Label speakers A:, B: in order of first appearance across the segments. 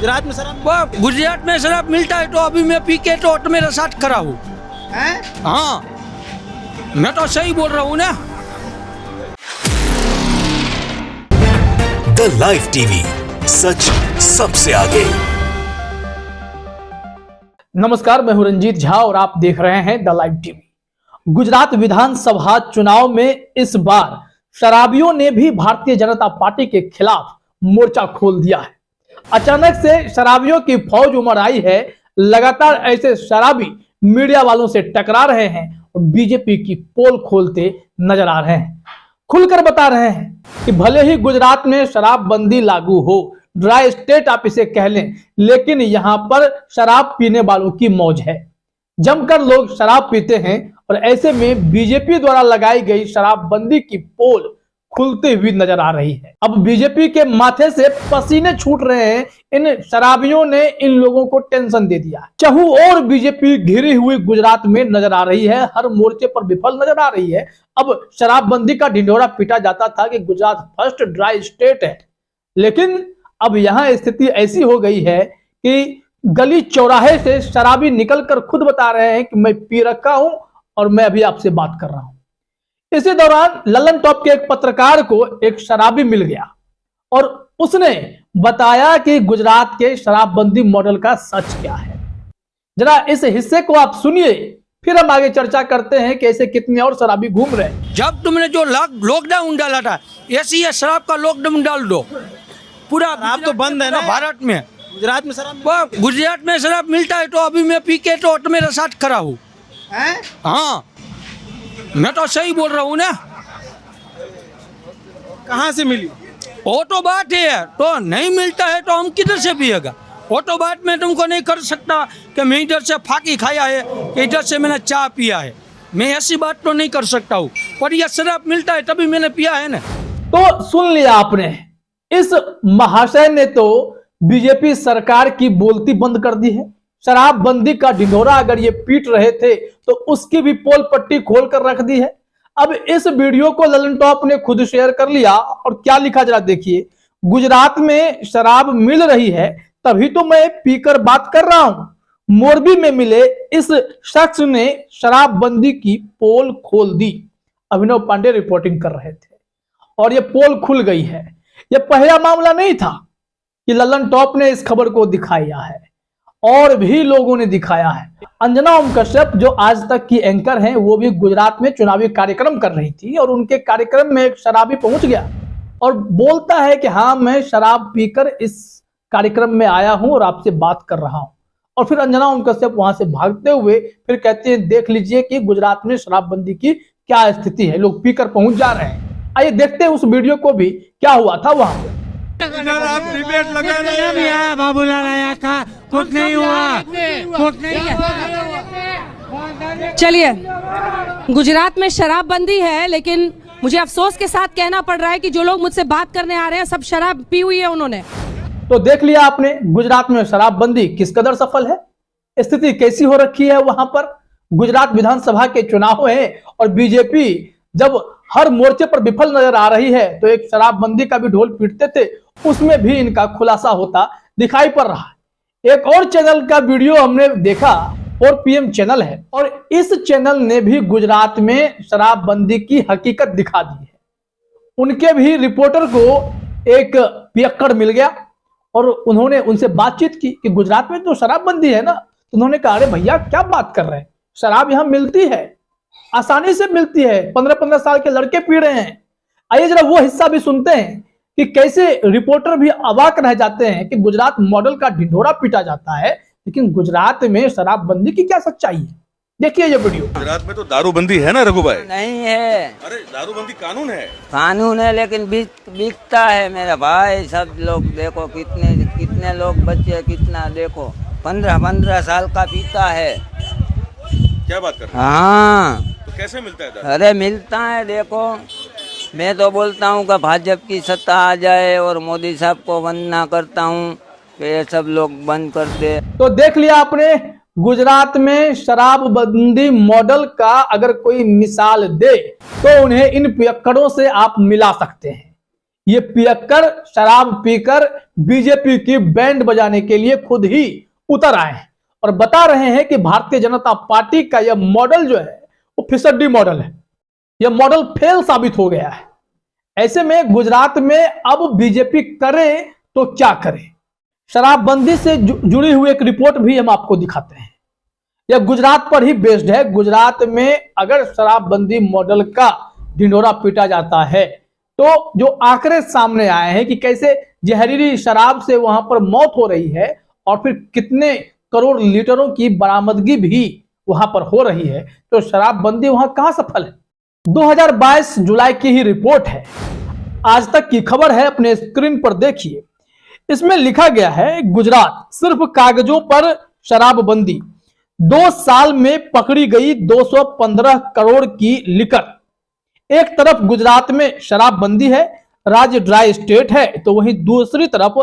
A: गुजरात में शराब
B: गुजरात में शराब मिलता है तो अभी मैं पी के तो मेरे साथ खड़ा हूँ। हाँ, मैं तो सही बोल रहा हूँ ना।
C: द लाइव टीवी, सच सबसे आगे।
D: नमस्कार, मैं हूं रंजीत झा और आप देख रहे हैं द लाइव टीवी। गुजरात विधानसभा चुनाव में इस बार शराबियों ने भी भारतीय जनता पार्टी के खिलाफ मोर्चा खोल दिया है। अचानक से शराबियों की फौज उमड़ आई है। लगातार ऐसे शराबी मीडिया वालों से टकरा रहे हैं और बीजेपी की पोल खोलते नजर आ रहे हैं। खुलकर बता रहे हैं कि भले ही गुजरात में शराबबंदी लागू हो, ड्राई स्टेट आप इसे कह लें, लेकिन यहां पर शराब पीने वालों की मौज है। जमकर लोग शराब पीते हैं और ऐसे में बीजेपी द्वारा लगाई गई शराबबंदी की पोल खुलती हुई नजर आ रही है। अब बीजेपी के माथे से पसीने छूट रहे हैं। इन शराबियों ने इन लोगों को टेंशन दे दिया। चहु और बीजेपी घिरी हुई गुजरात में नजर आ रही है, हर मोर्चे पर विफल नजर आ रही है। अब शराबबंदी का ढिंढोरा पीटा जाता था कि गुजरात फर्स्ट ड्राई स्टेट है, लेकिन अब यहां स्थिति ऐसी हो गई है कि गली चौराहे से शराबी निकलकर खुद बता रहे हैं कि मैं पी रखा हूं और मैं अभी आपसे बात कर रहा हूं। इसी दौरान लल्लन टॉप के एक पत्रकार को एक शराबी मिल गया और उसने बताया कि गुजरात के शराबबंदी मॉडल का सच क्या है। जरा इस हिस्से को आप सुनिए, फिर हम आगे चर्चा करते हैं कि ऐसे कितने और शराबी घूम रहे हैं।
B: जब तुमने जो लॉकडाउन डाला था, ऐसी शराब का लॉकडाउन डाल दो। पूरा
A: शराब तो बंद है ना
B: भारत में।
A: गुजरात में शराब
B: गुजरात में शराब मिलता है तो अभी मैं पी के तो मेरे साथ खड़ा हूँ। हाँ, मैं तो सही बोल रहा हूँ ना।
A: कहाँ से मिली?
B: ऑटो बाट है तो नहीं मिलता है तो हम किधर से पिएगा? ऑटो बाट में तुमको नहीं कर सकता कि मैं इधर से फाकी खाया है कि इधर से मैंने चाय पिया है। मैं ऐसी बात तो नहीं कर सकता हूँ, पर यह शराब मिलता है तभी मैंने पिया है ना।
D: तो सुन लिया आपने, इस महाशय ने तो बीजेपी सरकार की बोलती बंद कर दी है। शराबबंदी का ढिंढोरा अगर ये पीट रहे थे तो उसकी भी पोल पट्टी खोल कर रख दी है। अब इस वीडियो को लल्लन टॉप ने खुद शेयर कर लिया और क्या लिखा जरा देखिए। गुजरात में शराब मिल रही है तभी तो मैं पीकर बात कर रहा हूं। मोरबी में मिले इस शख्स ने शराबबंदी की पोल खोल दी। अभिनव पांडे रिपोर्टिंग कर रहे थे और ये पोल खुल गई है। यह पहला मामला नहीं था कि लल्लन टॉप ने इस खबर को दिखाया है, और भी लोगों ने दिखाया है। अंजना ओम कश्यप जो आज तक की एंकर हैं, वो भी गुजरात में चुनावी कार्यक्रम कर रही थी और उनके कार्यक्रम में एक शराबी पहुंच गया और बोलता है कि हाँ, मैं शराब पीकर इस कार्यक्रम में आया हूं और आपसे बात कर रहा हूं। और फिर अंजना ओम कश्यप वहां से भागते हुए फिर कहते हैं, देख लीजिए कि गुजरात में शराबबंदी की क्या स्थिति है, लोग पीकर पहुंच जा रहे हैं। आइए देखते हैं उस वीडियो को भी, क्या हुआ था वहां।
E: बाबूलाल आया था, कुछ नहीं हुआ, कुछ नहीं।
F: चलिए, गुजरात में शराबबंदी है, लेकिन मुझे अफसोस के साथ कहना पड़ रहा है कि जो लोग मुझसे बात करने आ रहे हैं सब शराब पी हुई है उन्होंने।
D: तो देख लिया आपने, गुजरात में शराबबंदी किस कदर सफल है, स्थिति कैसी हो रखी है वहां पर। गुजरात विधानसभा के चुनाव है और बीजेपी जब हर मोर्चे पर विफल नजर आ रही है तो एक शराबबंदी का भी ढोल पीटते थे, उसमें भी इनका खुलासा होता दिखाई पड़ रहा है। एक और चैनल का वीडियो हमने देखा, 4 PM चैनल है, और इस चैनल ने भी गुजरात में शराबबंदी की हकीकत दिखा दी है। उनके भी रिपोर्टर को एक पियक्कड़ मिल गया और उन्होंने उनसे बातचीत की कि गुजरात में तो शराबबंदी है ना। तो उन्होंने कहा, अरे भैया क्या बात कर रहे हैं, शराब यहां मिलती है, आसानी से मिलती है, 15-15 साल के लड़के पी रहे हैं। आइए जरा वो हिस्सा भी सुनते हैं कि कैसे रिपोर्टर भी अवाक रह जाते हैं कि गुजरात मॉडल का ढिंढोरा पीटा जाता है, लेकिन गुजरात में शराबबंदी की क्या सच्चाई है। देखिए ये वीडियो।
G: गुजरात में तो दारूबंदी है ना रघु भाई?
H: नहीं है।
G: अरे दारूबंदी कानून है।
H: कानून है लेकिन बिकता है मेरा भाई। सब लोग देखो, कितने लोग बच्चे, कितना देखो, 15-15 साल का पीता है।
G: क्या बात कर रहे हैं?
H: हाँ,
G: तो कैसे मिलता है दारू?
H: अरे मिलता है, देखो। मैं तो बोलता हूँ कि भाजपा की सत्ता आ जाए और मोदी साहब को वंदना करता हूँ कि ये सब लोग बंद कर दे।
D: तो देख लिया आपने, गुजरात में शराबबंदी मॉडल का अगर कोई मिसाल दे तो उन्हें इन पियक्कड़ों से आप मिला सकते हैं। ये पियक्कर शराब पीकर बीजेपी की बैंड बजाने के लिए खुद ही उतर आए हैं और बता रहे हैं कि भारतीय जनता पार्टी का यह मॉडल जो है वो फिसड्डी मॉडल है। यह मॉडल फेल साबित हो गया है। ऐसे में गुजरात में अब बीजेपी करे तो क्या करे। शराबबंदी से जुड़ी हुई एक रिपोर्ट भी हम आपको दिखाते हैं। यह गुजरात पर ही बेस्ड है। गुजरात में अगर शराबबंदी मॉडल का ढिंढोरा पीटा जाता है तो जो आंकड़े सामने आए हैं कि कैसे जहरीली शराब से वहां पर मौत हो रही है और फिर कितने करोड़ लीटरों की बरामदगी भी वहां पर हो रही है, तो शराबबंदी वहां कहां सफल है। 2022 जुलाई की ही रिपोर्ट है, आज तक की खबर है, अपने स्क्रीन पर देखिए। इसमें लिखा गया है गुजरात सिर्फ कागजों पर शराबबंदी, 2 साल में पकड़ी गई 215 करोड़ की लिकर। एक तरफ गुजरात में शराबबंदी है, राज्य ड्राई स्टेट है, तो वहीं दूसरी तरफ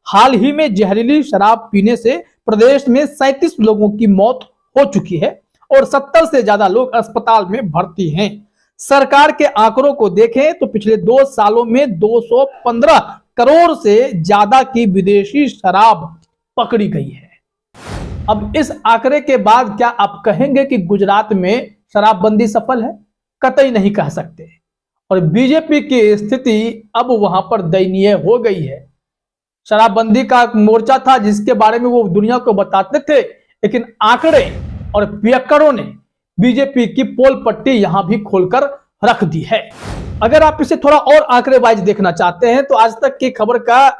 D: हाल ही में जहरीली शराब पीने से प्रदेश में 37 लोगों की मौत हो चुकी है और 70 से ज्यादा लोग अस्पताल में भर्ती हैं। सरकार के आंकड़ों को देखें तो पिछले 2 सालों में 215 करोड़ से ज्यादा की विदेशी शराब पकड़ी गई है। अब इस आंकड़े के बाद क्या आप कहेंगे कि गुजरात में शराबबंदी सफल है? कतई नहीं कह सकते। और बीजेपी की स्थिति अब वहां पर दयनीय हो गई है। शराबबंदी का एक मोर्चा था जिसके बारे में वो दुनिया को बताते थे, लेकिन आंकड़े और पियक्कड़ों ने बीजेपी की पोल पट्टी यहां भी खोलकर रख दी है। अगर आप इसे थोड़ा और आंकड़े वाइज देखना चाहते हैं तो आज तक की खबर का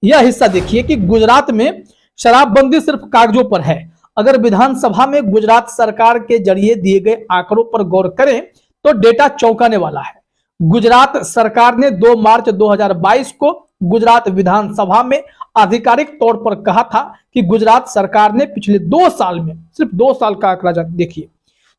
D: यह हिस्सा देखिए कि गुजरात में शराबबंदी सिर्फ कागजों पर है। अगर विधानसभा में गुजरात सरकार के जरिए दिए गए आंकड़ों पर गौर करें तो डेटा चौंकाने वाला है। गुजरात सरकार ने 2 मार्च 2022 को गुजरात विधानसभा में आधिकारिक तौर पर कहा था कि गुजरात सरकार ने पिछले 2 साल में, सिर्फ 2 साल का आंकड़ा देखिए,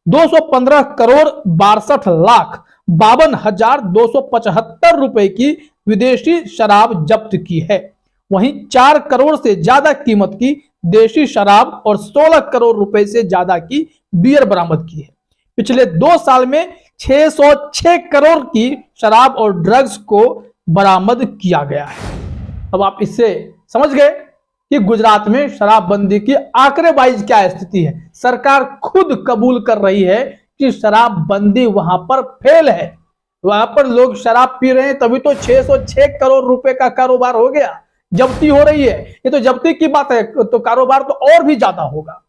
D: 215 करोड़ 62 लाख 52,275 रुपए की विदेशी शराब जब्त की है। वहीं 4 करोड़ से ज्यादा कीमत की देशी शराब और 16 करोड़ रुपए से ज्यादा की बियर बरामद की है। पिछले 2 साल में 606 करोड़ की शराब और ड्रग्स को बरामद किया गया है। अब आप इससे समझ गए कि गुजरात में शराबबंदी की आंकड़े वाइज क्या स्थिति है। सरकार खुद कबूल कर रही है कि शराबबंदी वहां पर फेल है। वहां पर लोग शराब पी रहे हैं, तभी तो 606 करोड़ रुपए का कारोबार हो गया। जब्ती हो रही है, ये तो जब्ती की बात है, तो कारोबार तो और भी ज्यादा होगा।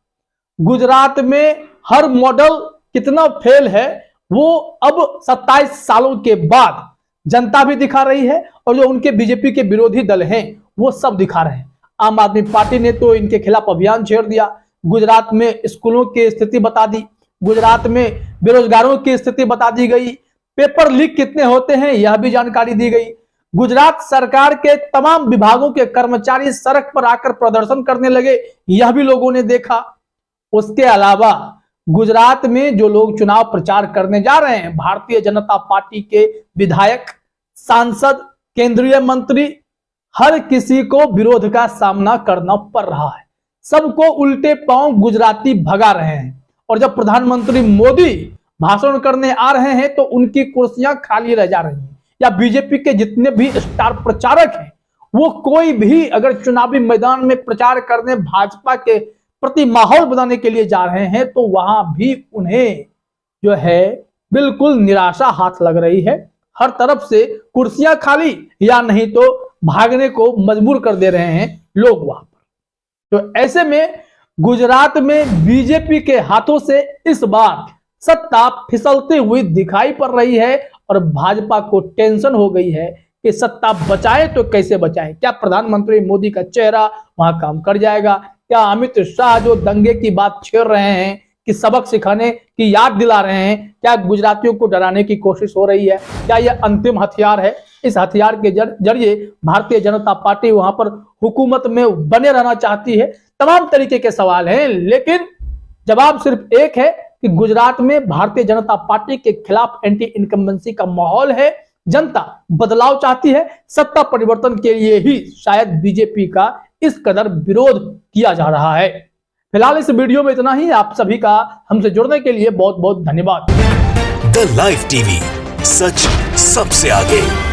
D: गुजरात में हर मॉडल कितना फेल है वो अब 27 सालों के बाद जनता भी दिखा रही है और जो उनके बीजेपी के विरोधी दल हैं वो सब दिखा रहे हैं। आम आदमी पार्टी ने तो इनके खिलाफ अभियान छेड़ दिया। गुजरात में स्कूलों की स्थिति बता दी, गुजरात में बेरोजगारों की स्थिति बता दी गई, पेपर लीक कितने होते हैं यह भी जानकारी दी गई। गुजरात सरकार के तमाम विभागों के कर्मचारी सड़क पर आकर प्रदर्शन करने लगे, यह भी लोगों ने देखा। उसके अलावा गुजरात में जो लोग चुनाव प्रचार करने जा रहे हैं, भारतीय जनता पार्टी के विधायक, सांसद, केंद्रीय मंत्री, हर किसी को विरोध का सामना करना पड़ रहा है। सबको उल्टे पांव गुजराती भगा रहे हैं और जब प्रधानमंत्री मोदी भाषण करने आ रहे हैं तो उनकी कुर्सियां खाली रह जा रही हैं। या बीजेपी के जितने भी स्टार प्रचारक हैं वो कोई भी अगर चुनावी मैदान में प्रचार करने भाजपा के प्रति माहौल बनाने के लिए जा रहे हैं तो वहां भी उन्हें जो है बिल्कुल निराशा हाथ लग रही है। हर तरफ से कुर्सियां खाली या नहीं तो भागने को मजबूर कर दे रहे हैं लोग वहां पर। तो ऐसे में गुजरात में बीजेपी के हाथों से इस बार सत्ता फिसलती हुई दिखाई पड़ रही है और भाजपा को टेंशन हो गई है कि सत्ता बचाए तो कैसे बचाएं। क्या प्रधानमंत्री मोदी का चेहरा वहां काम कर जाएगा? क्या अमित शाह जो दंगे की बात छेड़ रहे हैं कि सबक सिखाने की याद दिला रहे हैं, क्या गुजरातियों को डराने की कोशिश हो रही है? क्या यह अंतिम हथियार है? इस हथियार के जरिए भारतीय जनता पार्टी वहां पर हुकूमत में बने रहना चाहती है। तमाम तरीके के सवाल हैं, लेकिन जवाब सिर्फ एक है कि गुजरात में भारतीय जनता पार्टी के खिलाफ एंटी इनकम्बेंसी का माहौल है। जनता बदलाव चाहती है। सत्ता परिवर्तन के लिए ही शायद बीजेपी का इस कदर विरोध किया जा रहा है। फिलहाल इस वीडियो में इतना ही। आप सभी का हमसे जुड़ने के लिए बहुत बहुत धन्यवाद।
C: द लाइव टीवी, सच सबसे आगे।